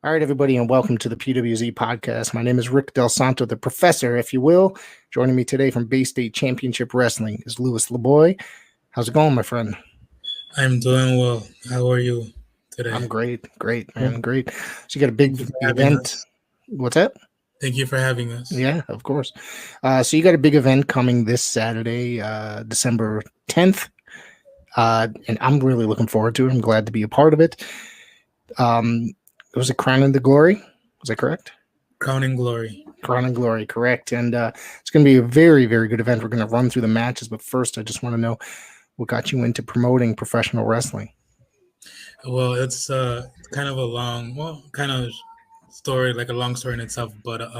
All right, everybody, and welcome to the PWZ podcast. My name is Rick Del Santo, the professor, if you will. Joining me today from Baystate Championship Wrestling is Louis Laboy. How's it going, my friend? I'm doing well. How are you today? I'm great, man, great. So you got a big Thank you for having event. us. What's that? Thank you for having us. Yeah, of course. So you got a big event coming this Saturday, December 10th, and I'm really looking forward to it. I'm glad to be a part of it. It was a Crown in the Glory. Was that correct? Crowning Glory. Crown and Glory, correct. And it's going to be a very, very good event. We're going to run through the matches, but first, I just want to know what got you into promoting professional wrestling. Well, it's kind of a long, kind of story, like a long story in itself. But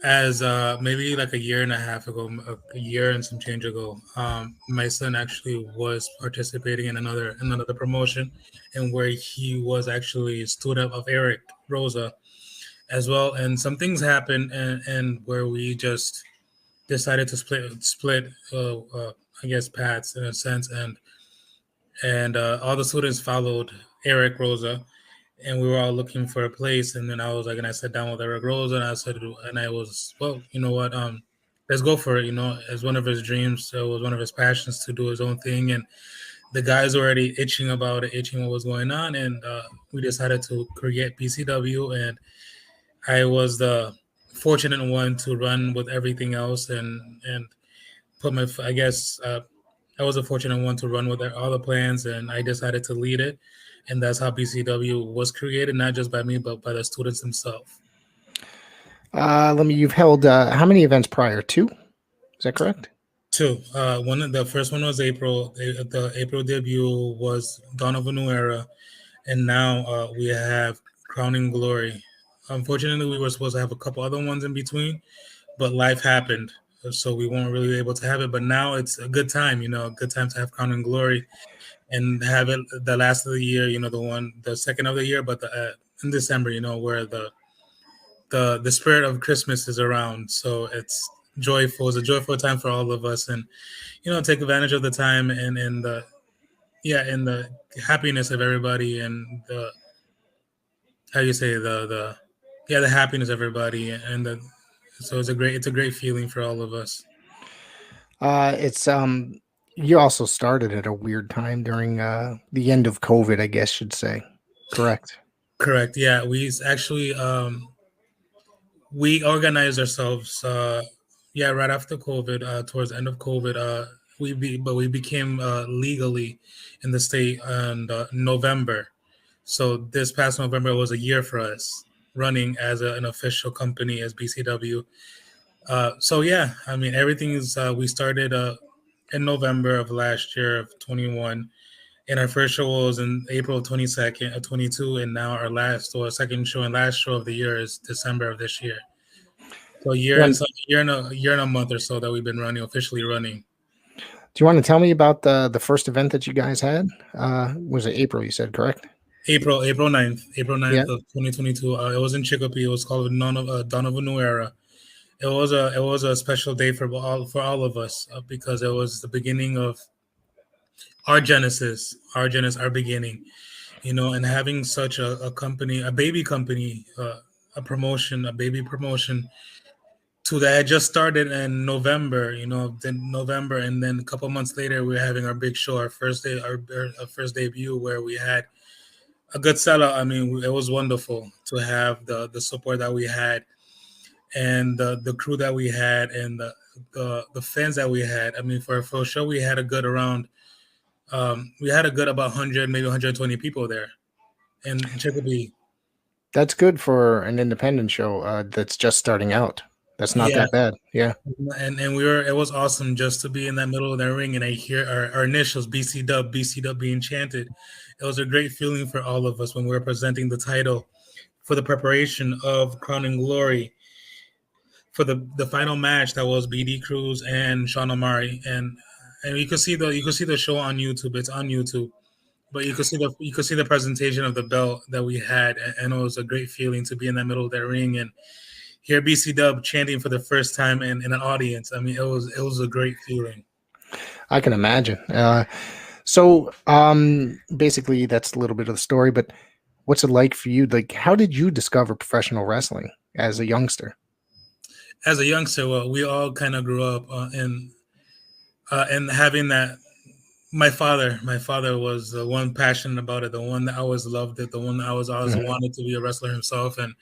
as maybe like a year and a half ago, a year and some change ago, my son actually was participating in another promotion, and where he was actually a student of Eric Rosa as well. And some things happened, and where we just decided to split I guess paths in a sense, and all the students followed Eric Rosa, and we were all looking for a place. And then I was like, and I sat down with Eric Rosa, and I said, and I was, well, you know what, let's go for it. You know, as one of his dreams, it was one of his passions to do his own thing, and the guys already itching about it, itching what was going on, and we decided to create BCW, and I was the fortunate one to run with everything else, and put my, I guess, I was a fortunate one to run with all the plans, and I decided to lead it, and that's how BCW was created, not just by me, but by the students themselves. You've held how many events prior? 2? Is that correct? 2. The first one was April. The April debut was Dawn of a New Era, and now we have Crowning Glory. Unfortunately, we were supposed to have a couple other ones in between, but life happened, so we weren't really able to have it. But now it's a good time, a good time to have Crowning Glory and have it the last of the year, the second of the year, but in December, where the spirit of Christmas is around. So it's joyful. It's a joyful time for all of us, and take advantage of the time and the happiness of everybody, and the how you say the happiness of everybody, and so it's a great feeling for all of us. It's you also started at a weird time during the end of COVID, I guess should say. Correct. Correct. Yeah, we actually we organized ourselves. Right after COVID, towards the end of COVID, we became legally in the state in November. So this past November was a year for us running as an official company as BCW. So yeah, I mean everything is. We started in November of last year of 21, and our first show was in April 22nd, 22, and now our second show and last show of the year is December of this year. So a year and a month or so that we've been officially running. Do you want to tell me about the first event that you guys had? Was it April? You said, correct? April 9th of 2022. It was in Chicopee. It was called Dawn of a New Era. It was a special day for all of us because it was the beginning of our genesis, our beginning, and having such a company, a baby company, a baby promotion that had just started in November, November, and then a couple months later we were having our big show, our first debut, where we had a good sellout. I mean, it was wonderful to have the support that we had, and the crew that we had, and the fans that we had. I mean, for a show, we had a good around. We had a good about 100, maybe 120 people there in Chicopee. That's good for an independent show that's just starting out. That's not that bad. Yeah. And it was awesome just to be in that middle of that ring, and I hear our initials BC being chanted. It was a great feeling for all of us when we were presenting the title for the preparation of Crowning Glory for the final match that was BD Cruz and Sean Amari, and you could see the show on YouTube. It's on YouTube, but you could see the presentation of the belt that we had, and it was a great feeling to be in the middle of that ring and hear BC Dub chanting for the first time in an audience. I mean, it was a great feeling. I can imagine. So basically, that's a little bit of the story. But what's it like for you? Like, how did you discover professional wrestling as a youngster? As a youngster, well, we all kind of grew up in having that. My father was the one passionate about it, the one that always loved it, the one that always Mhm. wanted to be a wrestler himself, and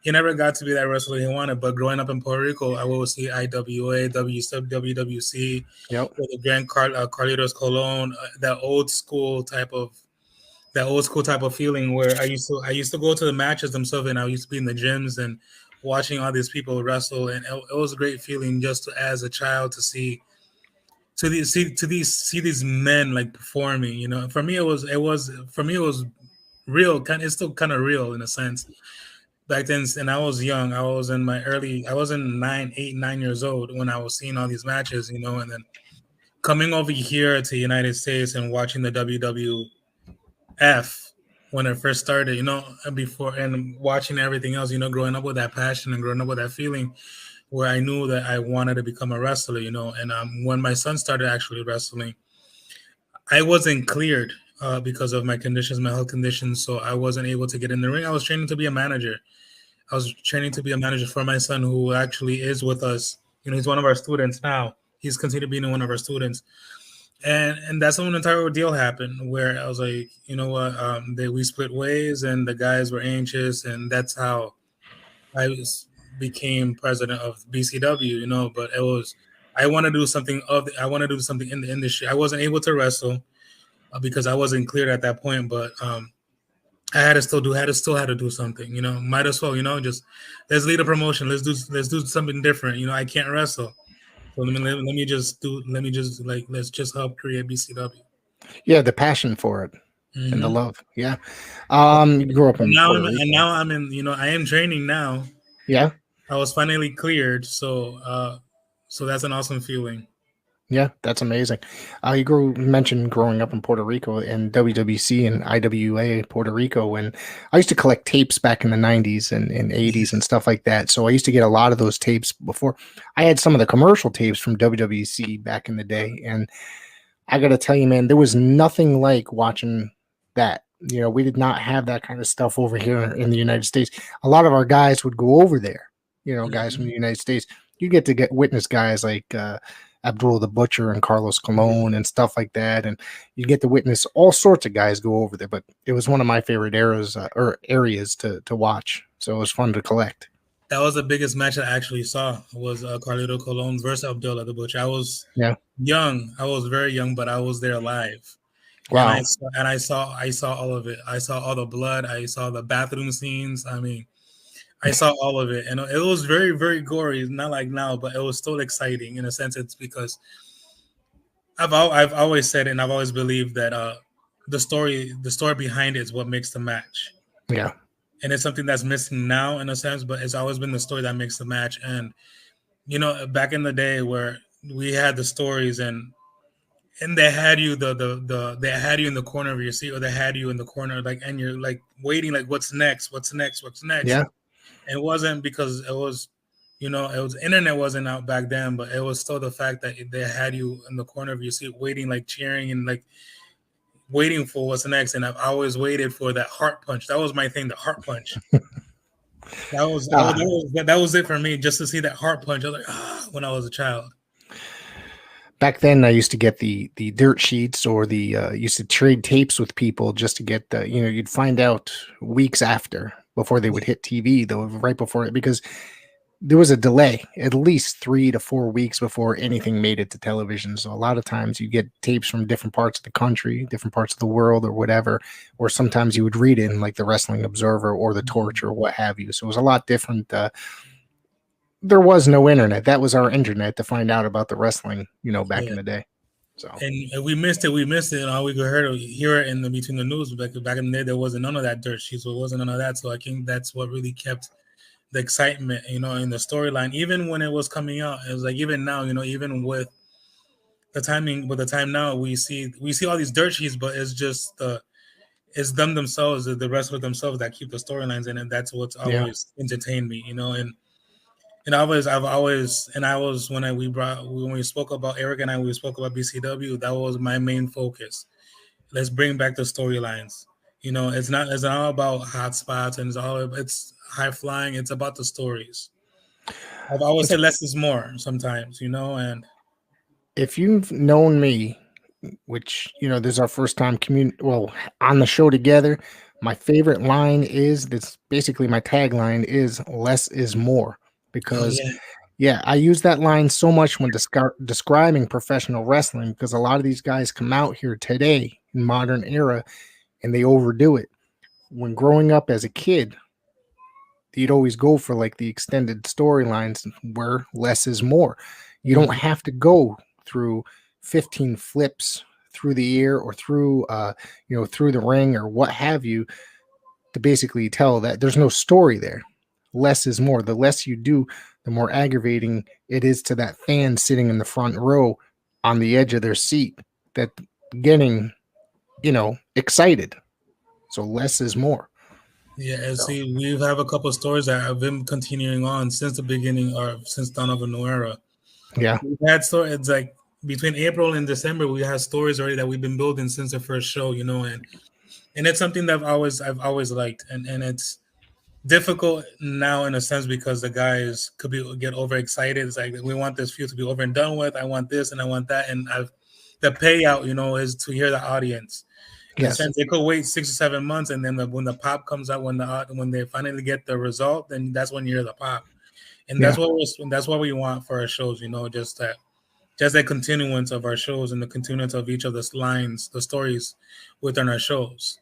he never got to be that wrestler he wanted. But growing up in Puerto Rico, I would see IWA, WWC, Yep. with the Carlitos Colon, that old school type of feeling where I used to go to the matches themselves, and I used to be in the gyms and watching all these people wrestle, and it was a great feeling just to, as a child, to see these men like performing. For me it was real. It's still kind of real in a sense back then. And I was young. I was in 9 years old when I was seeing all these matches. And then coming over here to the United States and watching the WWF when it first started, and before, and watching everything else, growing up with that passion and growing up with that feeling where I knew that I wanted to become a wrestler. And when my son started actually wrestling, I wasn't cleared because of my conditions, my health conditions, so I wasn't able to get in the ring. I was training to be a manager. I was training to be a manager for my son, who actually is with us. He's one of our students now. He's continued being one of our students, and that's when an entire ordeal happened, where I was like, you know what, we split ways, and the guys were anxious, and that's how became president of BCW. But it was, I want to do something in the industry. I wasn't able to wrestle because I wasn't cleared at that point, but I had to do something. Might as well. Just let's lead a promotion. Let's do something different. I can't wrestle, so let me just like let's just help create BCW. Yeah, the passion for it and the Mm-hmm. love. Yeah. You grew up And in now Puerto I'm and Rico. now I'm in. I am training now. Yeah. I was finally cleared, so that's an awesome feeling. Yeah, that's amazing. You mentioned growing up in Puerto Rico and WWC and IWA Puerto Rico, and I used to collect tapes back in the '90s and '80s and stuff like that. So I used to get a lot of those tapes before. I had some of the commercial tapes from WWC back in the day, and I got to tell you, man, there was nothing like watching that. We did not have that kind of stuff over here in the United States. A lot of our guys would go over there. Guys from Mhm. the United States. You get witness guys like Abdul the Butcher and Carlos Yeah. Colon and stuff like that, and you get to witness all sorts of guys go over there. But it was one of my favorite eras or areas to watch. So it was fun to collect. That was the biggest match I actually saw, was Carlito Colon versus Abdullah the Butcher. I was Yeah. young. I was very young, but I was there live, and Wow. I saw all of it. I saw all the blood. I saw the bathroom scenes. I mean, I saw all of it, and it was very, very gory. Not like now, but it was still exciting in a sense. It's because I've always said it, and I've always believed that the story behind it is what makes the match, Yeah. and it's something that's missing now in a sense. But it's always been the story that makes the match. And back in the day where we had the stories, and they had you they had you in the corner of your seat, or they had you in the corner, like, and you're like waiting, like, what's next, what's next. Yeah. And it wasn't because it was internet wasn't out back then, but it was still the fact that they had you in the corner of your seat waiting, like cheering and like waiting for what's next. And I've always waited for that heart punch. That was my thing, the heart punch. Ah, That was it for me, just to see that heart punch. I was like, when I was a child. back then I used to get the dirt sheets or the used to trade tapes with people just to get the you'd find out weeks after before they would hit TV though, right before it, because there was a delay at least 3 to 4 weeks before anything made it to television. So a lot of times you get tapes from different parts of the country, different parts of the world or whatever, or sometimes you would read it in like the Wrestling Observer or the Torch or what have you. So it was a lot different. There was no internet. That was our internet to find out about the wrestling, back Yeah. in the day. So And we missed it. We missed it, and all we could hear it in the between the news. Back in the day, there wasn't none of that dirt sheet, so it wasn't none of that. So I think that's what really kept the excitement, in the storyline. Even when it was coming out, it was like, even now, even with the time now, we see all these dirt sheets, but it's just it's them themselves, the wrestler themselves, that keep the storylines in, and that's what's yeah, always entertained me, and I was when we spoke about Eric and I, we spoke about BCW. That was my main focus. Let's bring back the storylines. You know, it's not about hot spots and it's high flying. It's about the stories. I've always It's, said less is more sometimes, you know, and if you've known me, which this is our first time on the show together, my favorite line is this. Basically, my tagline is "less is more," oh because yeah, yeah, I use that line so much when describing professional wrestling, because a lot of these guys come out here today in modern era and they overdo it. When growing up as a kid, you'd always go for like the extended storylines where less is more. You don't mhm. have to go through 15 flips through the air or through through the ring or what have you to basically tell that there's no story there. Less is more. The less you do, the more aggravating it is to that fan sitting in the front row on the edge of their seat that getting, excited. So less is more. Yeah. And So see, we have a couple of stories that have been continuing on since the beginning or since dawn of a new era. yeah, We've had stories. It's like between April and December, we had stories already that we've been building since the first show, you know, and it's something that I've always liked, and it's difficult now in a sense because the guys could be get overexcited. It's like we want this feud to be over and done with. I want this and I want that, and the payout, you know, is to hear the audience. In a yes, sense, they could wait 6 or 7 months, and then when the pop comes out, when they finally get the result, then that's when you hear the pop, and yeah. that's what we want for our shows. You know, just that continuance of our shows and the continuance of each of the lines, the stories within our shows.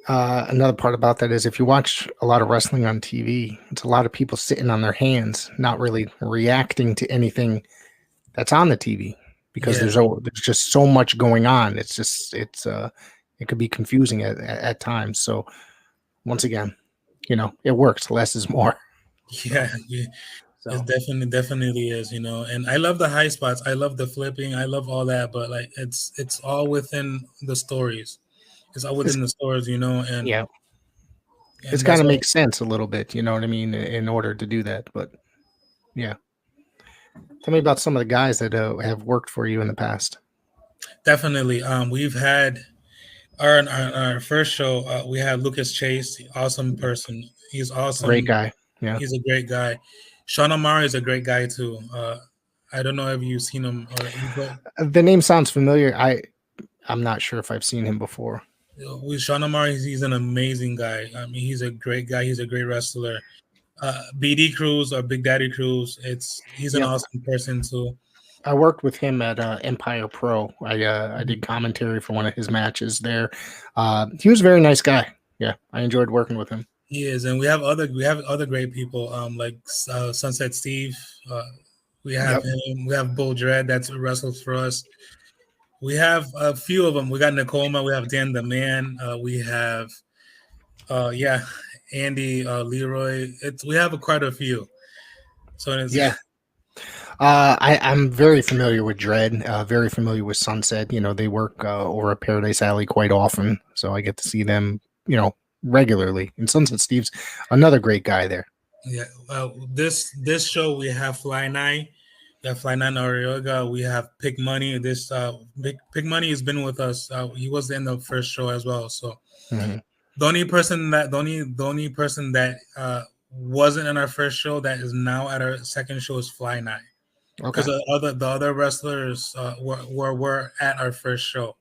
Another part about that is if you watch a lot of wrestling on TV, it's a lot of people sitting on their hands, not really reacting to anything that's on the TV because Yeah, there's just so much going on. It could be confusing at times. So once again, it works. Less is more. yeah, So yeah. It so definitely is, you know. And I love the high spots. I love the flipping. I love all that. But like, it's all within the stories. It's all it's within the stories, you know. And yeah, it's and got that's to what make sense a little bit. You know what I mean? In order to do that, but yeah. Tell me about some of the guys that have worked for you in the past. definitely. We've had our first show. We had Lucas Chase, awesome person. He's Great awesome. guy. Yeah. He's a great guy. Sean Amari is a great guy too. I don't know if you've seen him or but The name sounds familiar. I'm not sure if I've seen him before. with Sean Amari, he's an amazing guy. I mean, he's a great guy. He's a great wrestler. BD Cruz or Big Daddy Cruz, he's an Yep. awesome person too. I worked with him at Empire Pro. I did commentary for one of his matches there. He was a very nice guy. Yeah, I enjoyed working with him. He is, and we have other great people, like Sunset Steve. We have Yep. him. We have Bull Dread that's wrestles for us. We have a few of them. We got Nakoma. We have Dan the Man. We have yeah, Andy Leroy. We have quite a few. So it's Yeah. I'm very familiar with Dread. Very familiar with Sunset. They work over at Paradise Alley quite often, so I get to see them. Regularly. And Sunset Steve's another great guy there. yeah. This show we have Fly Nine. We have Fly Nine Orioga. We have Pick Money. This Pick Money has been with us. He was in the first show as well. So Mhm. the only person that wasn't in our first show that is now at our second show is Fly Nine. Okay. Because the other wrestlers were at our first show,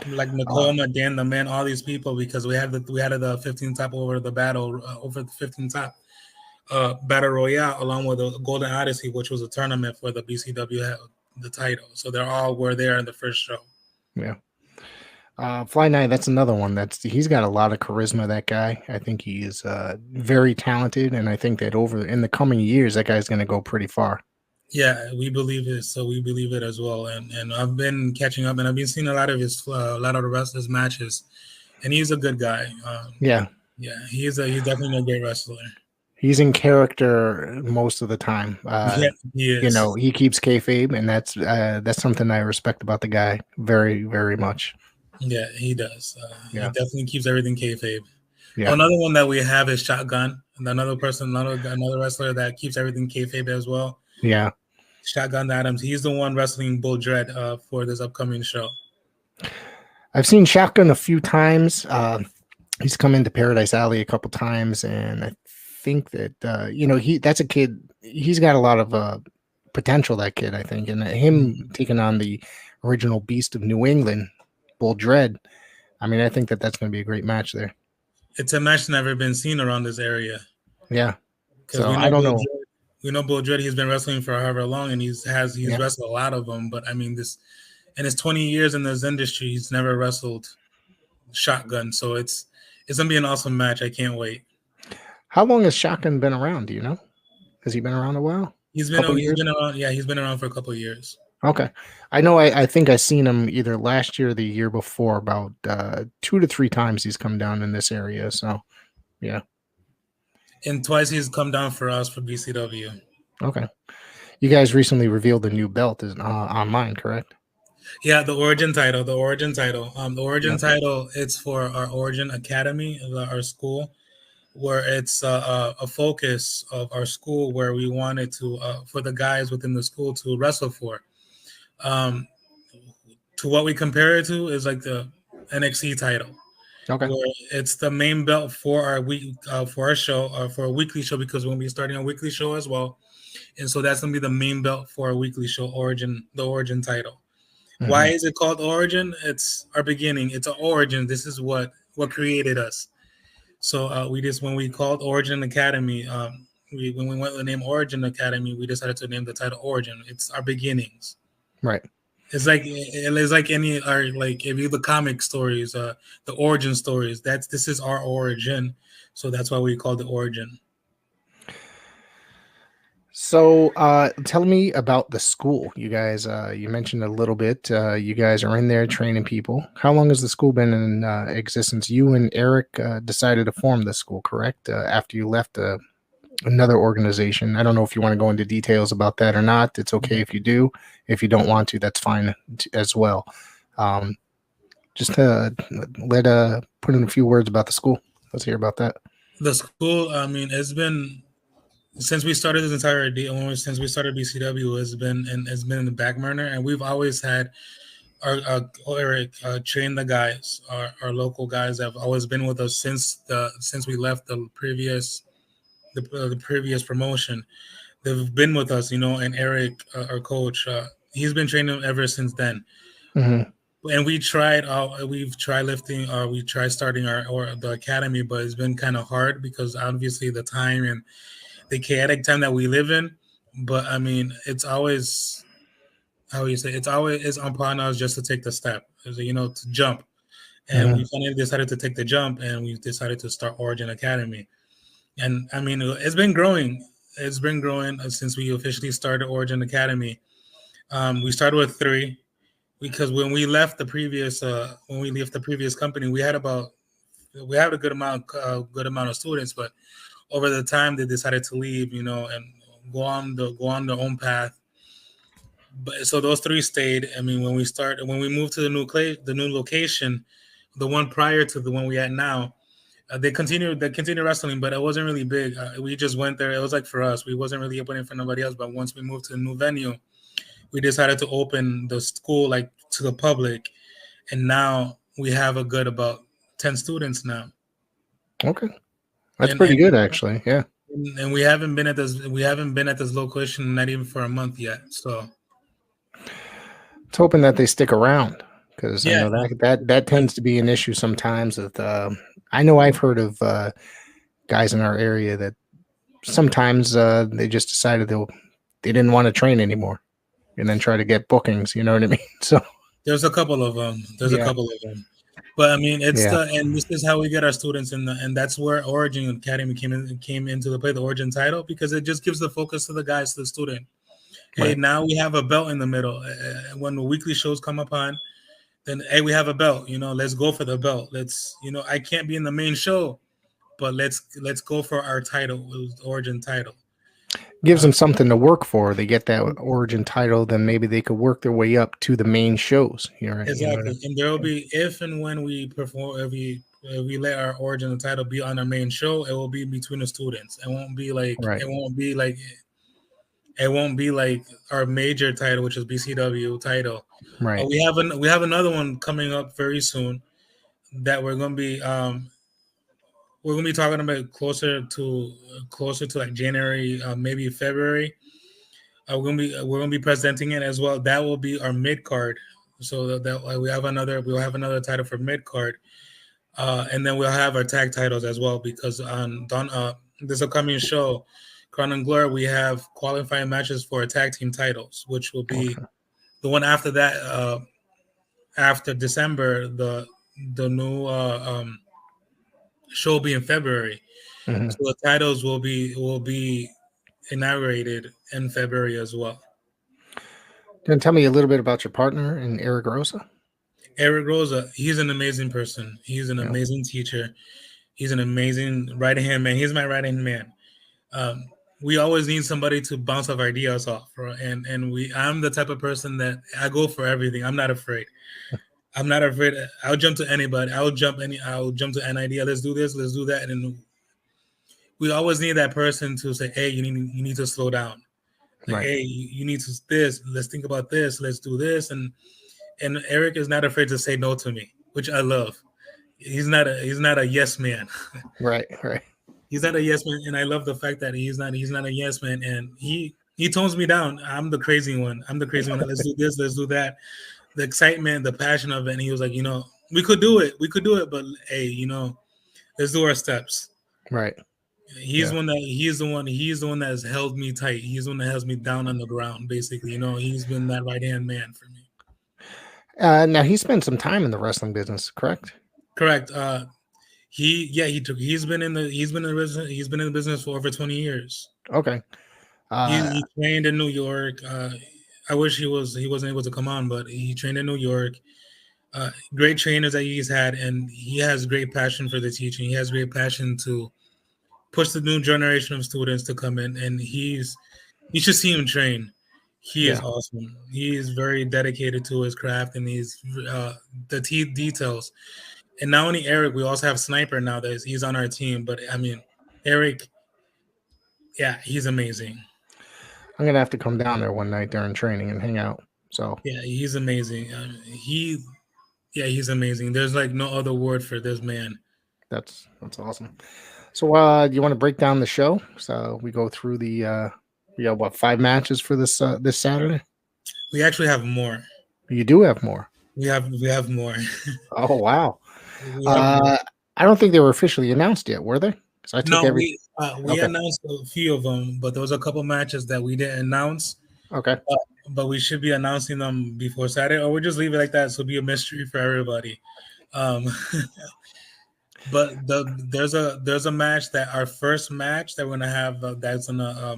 like Uh, Nakoma, Dan the Man, all these people, because we had the 15 top over the 15 top battle royale along with the Golden Odyssey, which was a tournament for the BCW the title. So were there in the first show. yeah. Fly Night, that's another one. He's got a lot of charisma. That guy, I think he is very talented, and I think that over in the coming years, that guy's going to go pretty far. Yeah, we believe it. So we believe it as well. And I've been catching up, and I've been seeing a lot of the rest of his matches, and he's a good guy. Yeah, Yeah, he's definitely a great wrestler. he's in character most of the time. Yeah, he is. He keeps kayfabe, and that's something I respect about the guy very, very much. Yeah, he does. He Yeah, definitely keeps everything kayfabe. yeah, Another one that we have is Shotgun, another wrestler that keeps everything kayfabe as well. yeah. Shotgun Adams. He's the one wrestling Bull Dread for this upcoming show. I've seen Shotgun a few times. He's come into Paradise Alley a couple times, and I think that that's a kid. He's got a lot of potential. That kid, I think, and him taking on the original Beast of New England, Bull Dread. I mean, I think that that's going to be a great match there. It's a match never been seen around this area. Yeah. Because So I don't know. We know Bull Dread. He's been wrestling for however long, and he's Yeah. wrestled a lot of them. But I mean, in his 20 years in this industry, he's never wrestled Shotgun. So it's gonna be an awesome match. I can't wait. How long has Shotgun been around? Do you know? Has he been around a while? He's been around. Yeah, he's been around for a couple of years. Okay. I know I think I seen him either last year or the year before, about 2 to 3 times he's come down in this area. So yeah. And twice he's come down for us for BCW. Okay. You guys recently revealed the new belt is online, correct? Yeah, the Origin title. The Origin title, it's for our Origin Academy, our school, where it's a focus of our school where we wanted to, for the guys within the school to wrestle for. To what we compare it to is like the NXT title. Okay. Where it's the main belt for our week, for our show, for a weekly show, because we'll be starting a weekly show as well. And so that's going to be the main belt for our weekly show, the Origin title. Mm-hmm. Why is it called Origin? It's our beginning. It's an origin. This is what created us. So when we called Origin Academy, when we went with the name Origin Academy, we decided to name the title Origin. It's our beginnings. Right. It's like any like if you the comic stories, the origin stories. This is our origin, so that's why we called it Origin. So, tell me about the school. You guys, you mentioned a little bit. You guys are in there training people. How long has the school been in existence? You and Eric decided to form the school, correct? After you left another organization. I don't know if you want to go into details about that or not. It's okay if you do. If you don't want to, that's fine as well. Just to put in a few words about the school. Let's hear about that. The school, I mean, it's been since we started this entire deal, since we started BCW, has been in the back burner, and we've always had Eric train the guys, our local guys have always been with us since we left the previous promotion. They've been with us, and Eric, our coach, he's been training ever since then. Mm-hmm. And we've tried lifting, or we tried starting the academy, but it's been kind of hard because obviously the time and the chaotic time that we live in. But I mean, it's always it's upon us just to take the step, to jump. And we finally decided to take the jump, and we decided to start Origin Academy. And I mean, it's been growing. It's been growing since we officially started Origin Academy. We started with 3 because when we left the previous company, we had a good amount of students, but over the time they decided to leave, and go on their own path. But so those 3 stayed. I mean, when we moved to the new location, the one prior to the one we at now. They continued wrestling, but it wasn't really big. We just went there. It was like for us. We wasn't really opening for nobody else. But once we moved to the new venue, we decided to open the school like to the public, and now we have a good about 10 students now. Okay, that's pretty good actually. Yeah. And we haven't been at this location not even for a month yet. So it's hoping that they stick around. Because I know that tends to be an issue sometimes. With I know I've heard of guys in our area that sometimes they just decided they didn't want to train anymore, and then try to get bookings. You know what I mean? So there's a couple of them. But I mean, and this is how we get our students in, and that's where Origin Academy came into the play, the Origin title, because it just gives the focus to the guys, to the student. Hey, right. Now we have a belt in the middle. When the weekly shows come upon, then hey, we have a belt. Let's go for the belt. Let's, I can't be in the main show, but let's go for our title, the Origin title. Gives them something to work for. They get that Origin title, then maybe they could work their way up to the main shows. Exactly, and there will be, if and when we perform, if we let our Origin title be on our main show, it will be between the students. It won't be like It won't be like our major title, which is BCW title. Right. We have another one coming up very soon that we're gonna be talking about closer to like January, maybe February. We're gonna be presenting it as well. That will be our mid card. So we'll have another title for mid card, and then we'll have our tag titles as well because on this upcoming show, Crown and Glory, we have qualifying matches for our tag team titles, which will be Okay. the one after that. After December, the new show will be in February. Hmm. So the titles will be inaugurated in February as well. Can you tell me a little bit about your partner and Eric Rosa? Eric Rosa, he's an amazing person. He's an Yeah. amazing teacher. He's an amazing right hand man. He's my right hand man. Um, we always need somebody to bounce off ideas off, right? I'm the type of person that I go for everything. I'm not afraid. I'm not afraid. I'll jump to anybody. I'll jump to an idea. Let's do this. Let's do that. And we always need that person to say, "Hey, you need to slow down. Like, Right. hey, you need to this. Let's think about this. Let's do this." And Eric is not afraid to say no to me, which I love. He's not a yes man. Right. Right. He's not a yes man, and I love the fact that he's not a yes man, and he tones me down. I'm the crazy one. I'm the crazy one. Let's do this. Let's do that. The excitement, the passion of it, and he was like, we could do it. We could do it, but hey, let's do our steps. Right. He's Yeah. the one that has held me tight. He's the one that has me down on the ground, basically. He's been that right hand man for me. Now he spent some time in the wrestling business, correct? Correct. He's been in the business for over 20 years. Okay. He trained in New York. I wish he wasn't able to come on, but he trained in New York. Great trainers that he's had, and he has great passion for the teaching. He has great passion to push the new generation of students to come in, and you should see him train. He is Yeah. awesome. He is very dedicated to his craft, and he's the details. And not only Eric, we also have Sniper now that he's on our team. But I mean, Eric, yeah, he's amazing. I'm gonna have to come down there one night during training and hang out. So Yeah, he's amazing. He's amazing. There's like no other word for this man. that's awesome. So do you want to break down the show? So we go through we got what 5 matches for this Saturday? We actually have more. You do have more. We have more. Oh wow. We have more. I don't think they were officially announced yet, were they? Because I took No, every. we Okay. announced a few of them, but there was a couple matches that we didn't announce. Okay. But we should be announcing them before Saturday, or we'll just leave it like that. So it'll be a mystery for everybody. But there's a match that our first match that we're gonna have that's gonna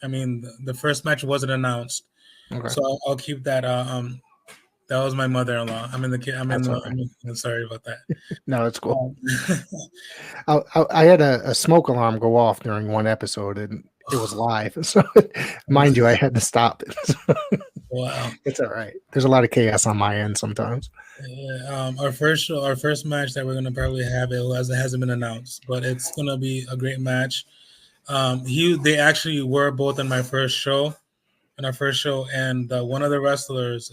the first match wasn't announced, Okay. so I'll keep that. That was my mother-in-law. I'm sorry about that. No, that's cool. Um, I had a smoke alarm go off during one episode, and it was live. So, mind you, I had to stop it. wow. It's all right. There's a lot of chaos on my end sometimes. Our first match that we're gonna probably have it hasn't been announced, but it's gonna be a great match. They actually were both in my first show, and one of the wrestlers,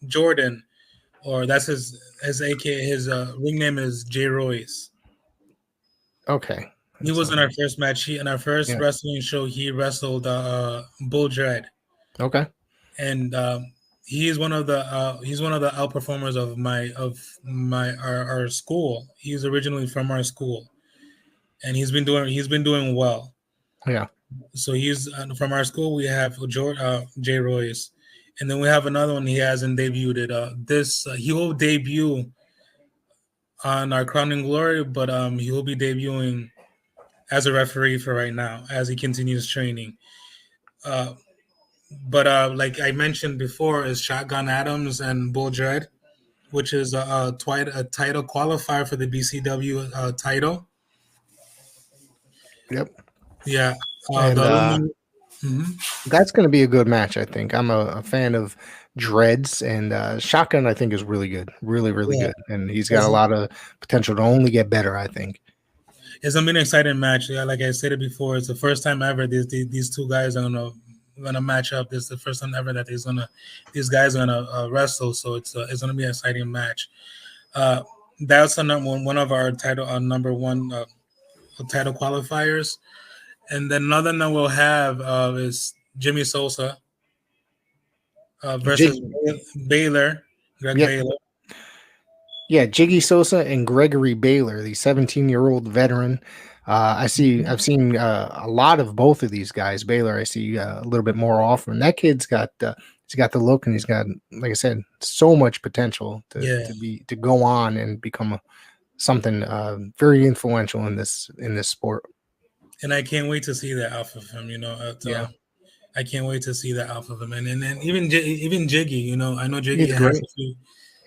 Jordan, or that's his AKA, his ring name is J Royce. Okay. He was in our first match. In our first Yeah. wrestling show, he wrestled Bull Dread, Okay. and he's one of the outperformers of our school. He's originally from our school, and he's been doing well. Yeah. So he's from our school. We have J Royce, and then we have another one. He hasn't debuted it. He will debut on our Crown and Glory, but he will be debuting as a referee for right now as he continues training. But like I mentioned before, is Shotgun Adams and Bull Dread, which is a title qualifier for the BCW title. Yep. Yeah. And that's going to be a good match, I think. I'm a fan of Dreads, and Shotgun, I think, is really good. Really, really good. And he's got a lot of potential to only get better, I think. It's going to be an exciting match. Yeah, like I said it before, it's the first time ever these two guys are going to gonna match up. This is the first time ever that these guys are gonna wrestle. So it's gonna be an exciting match. That's one of our title number one title qualifiers, and then another one we'll have is Jimmy Sosa versus Baylor, Greg Yep. Baylor. Yeah, Jiggy Sosa and Gregory Baylor, the 17-year-old veteran. I've seen a lot of both of these guys. Baylor, I see a little bit more often. That kid's got he's got the look, and he's got, like I said, so much potential to go on and become something very influential in this sport. And I can't wait to see that off of him. I can't wait to see that off of him, and then even Jiggy. I know Jiggy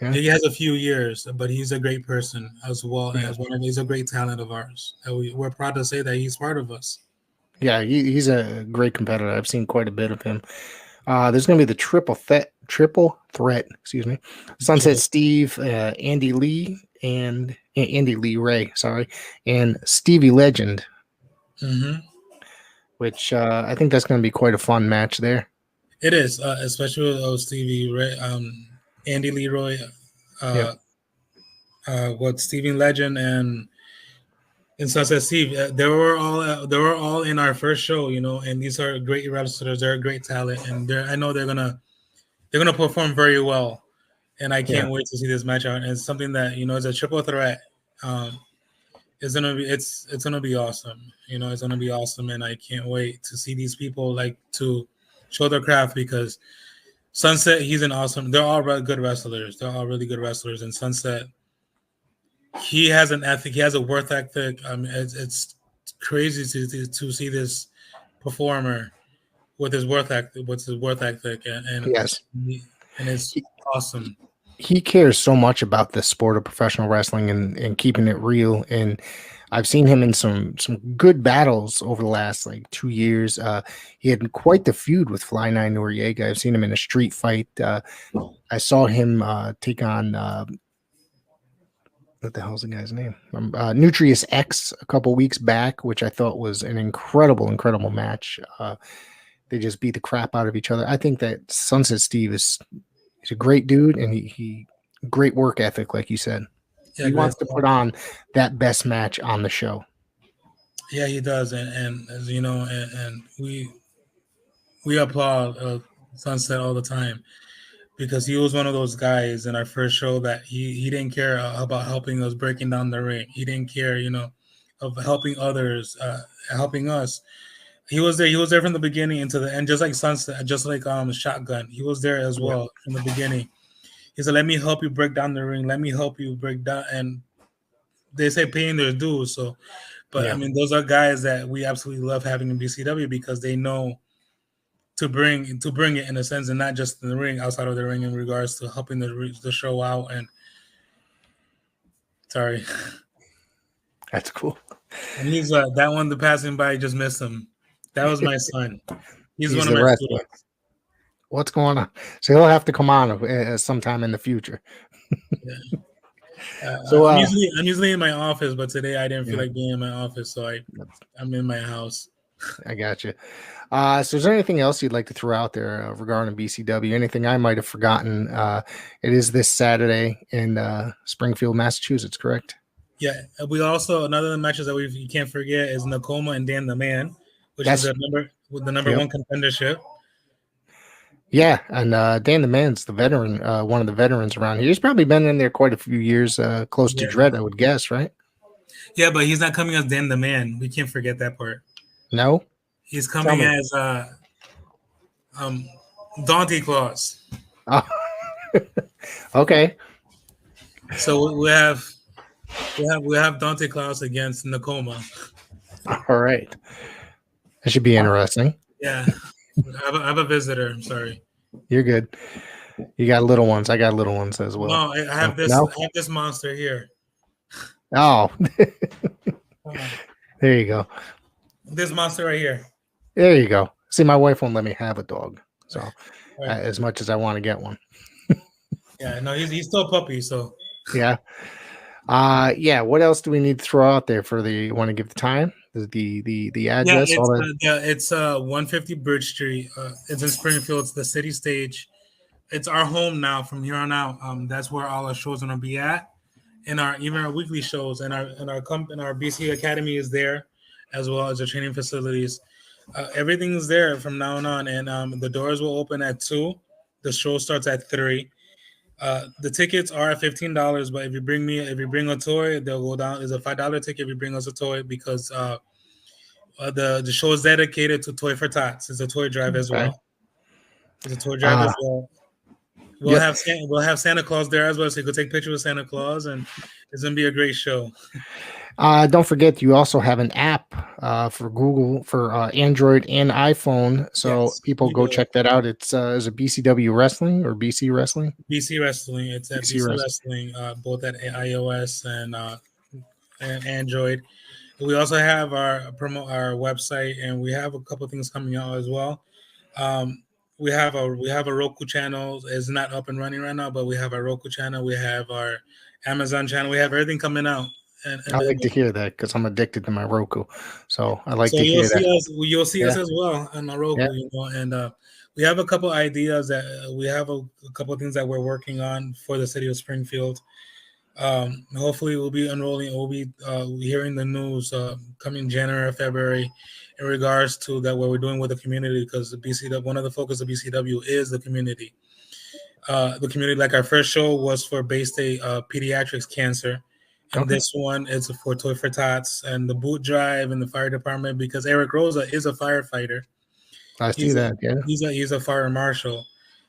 Jiggy has a few years, but he's a great person as well. Yeah. He's a great talent of ours. We're proud to say that he's part of us. Yeah, he's a great competitor. I've seen quite a bit of him. There's going to be the triple threat. Excuse me, Sunset Steve, Andy Lee Ray. Sorry, and Stevie Legend. Mm-hmm. Which I think that's going to be quite a fun match there. It is, especially with Stevie Ray, Andy Leroy, what Stevie Legend and Sunset Steve. They were all in our first show, and these are great wrestlers. They're a great talent, and I know they're gonna perform very well. And I can't wait to see this match out. And it's something that is a triple threat. It's gonna be awesome. It's gonna be awesome, and I can't wait to see these people to show their craft, because Sunset, he's an awesome. They're all good wrestlers. They're all really good wrestlers, and Sunset, he has an ethic. He has a work ethic. It's crazy to see this performer with his work ethic. And yes, and it's awesome. He cares so much about the sport of professional wrestling and keeping it real. And I've seen him in some good battles over the last 2 years. He had quite the feud with Fly 9 Noriega. I've seen him in a street fight. I saw him take on what the hell's the guy's name? Nutrius X a couple weeks back, which I thought was an incredible match. They just beat the crap out of each other. I think that Sunset Steve he's a great dude, and he great work ethic, like you said. Yeah, he wants to put on that best match on the show. Yeah, he does, and as you know, and we applaud Sunset all the time, because he was one of those guys in our first show that he didn't care about helping us breaking down the ring. He didn't care, of helping others, helping us. He was there. He was there from the beginning into the end, just like Sunset, just like Shotgun. He was there as well from the beginning. He said, "Let me help you break down the ring. Let me help you break down." And they say paying their dues. So, but I mean, those are guys that we absolutely love having in BCW, because they know to bring it in a sense, and not just in the ring, outside of the ring, in regards to helping the show out. And sorry, that's cool. And he's that one. The passing by just missed him. That was my son. He's one of my students. What's going on? So he'll have to come on sometime in the future. So I'm usually in my office, but today I didn't feel like being in my office, so I'm in my house. I got you. So is there anything else you'd like to throw out there regarding BCW? Anything I might have forgotten? It is this Saturday in Springfield, Massachusetts, correct? Yeah. We also, another of the matches that you can't forget is Nakoma and Dan the Man, which is the number one contendership. Yeah, and Dan the Man's the veteran, one of the veterans around here. He's probably been in there quite a few years, close to Dread, I would guess, right? Yeah, but he's not coming as Dan the Man. We can't forget that part. No? He's coming as Dante Claus. Oh. Okay. So we have Dante Claus against Nakoma. All right. That should be interesting. Yeah. I have a visitor. I'm sorry. You're good. You got little ones. I got little ones as well. No, I have this. No? I have this monster here. Oh. There you go. This monster right here. There you go. See, my wife won't let me have a dog, so as much as I want to get one. Yeah, no, he's still a puppy, so. Yeah. Yeah. What else do we need to throw out there for the? You want to give the time? The Yeah, address, all that. it's 150 Bridge Street. It's in Springfield. It's the city stage. It's our home now from here on out. That's where all our shows are gonna be at, and our even our weekly shows and our BC Academy is there, as well as the training facilities. Everything's there from now on, and the doors will open at 2. The show starts at 3. The tickets are at $15, but if you bring a toy, they'll go down. It's a $5 ticket if you bring us a toy because the show is dedicated to Toy for Tots. It's a toy drive as Okay. well. It's a toy drive Uh, as well. yep. We'll have Santa Claus there as well, so you can take pictures with Santa Claus, and it's gonna be a great show. Don't forget, you also have an app for Google for Android and iPhone. So Yes, people we go do. check that out. It's is it BCW Wrestling or BC Wrestling? BC Wrestling. It's at BC BC Wrestling. Wrestling, both at iOS and Android. We also have our website, and we have a couple things coming out as well. Um, we have a Roku channel. It's not up and running right now, but we have our Roku channel. We have our Amazon channel. We have everything coming out, I and like to hear that because I'm addicted to my Roku. So I like so to hear that. you'll see us Yeah. as well on our Yeah. Roku, and we have a couple ideas that we have a couple things that we're working on for the city of Springfield. Hopefully, we'll be enrolling. We'll be hearing the news coming January, February, in regards to that what we're doing with the community, because the BCW, one of the focus of BCW is the community. The community, like our first show was for Baystate pediatrics cancer, and Okay. this one is for Toy for Tots and the boot drive and the fire department, because Eric Rosa is a firefighter. I see that. Yeah. He's a fire marshal.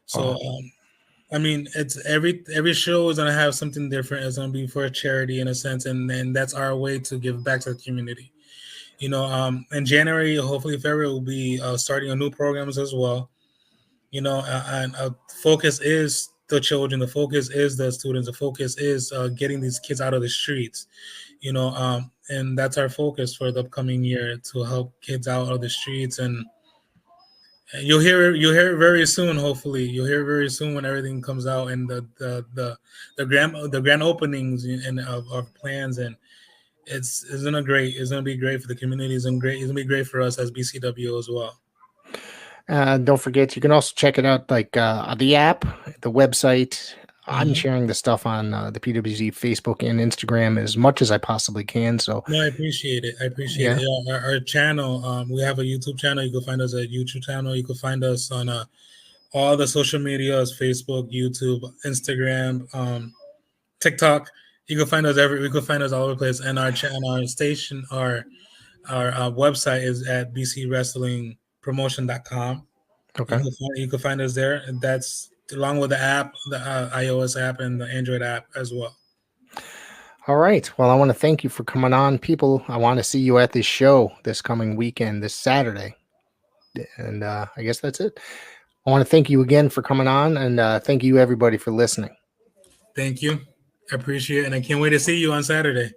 So Oh, I mean, it's every show is gonna have something different. It's gonna be for a charity in a sense, and that's our way to give back to the community. In January, hopefully February, will be starting a new programs as well. And focus is the children. The focus is the students. The focus is getting these kids out of the streets. And that's our focus for the upcoming year, to help kids out of the streets. And you'll hear it very soon. Hopefully, you'll hear it very soon when everything comes out, and the grand openings and of plans. And it's gonna be great for the communities, and it's gonna be great for us as BCW as well. don't forget, you can also check it out like the app, the website. I'm Mhm. sharing the stuff on the PWZ Facebook and Instagram as much as I possibly can. So No, I appreciate it. I appreciate yeah. it. Yeah, our channel, we have a YouTube channel. You can find us at YouTube channel. You can find us on all the social medias: Facebook, YouTube, Instagram, TikTok. You can find us you can find us all over the place. And our channel, our station, our website is at bcwrestlingpromotion.com. Okay. You can find us there, and that's along with the app, the iOS app and the Android app as well. All right. Well, I want to thank you for coming on. People, I want to see you at this show this coming weekend, this Saturday. And I guess that's it. I want to thank you again for coming on, and thank you, everybody, for listening. Thank you. I appreciate it, and I can't wait to see you on Saturday.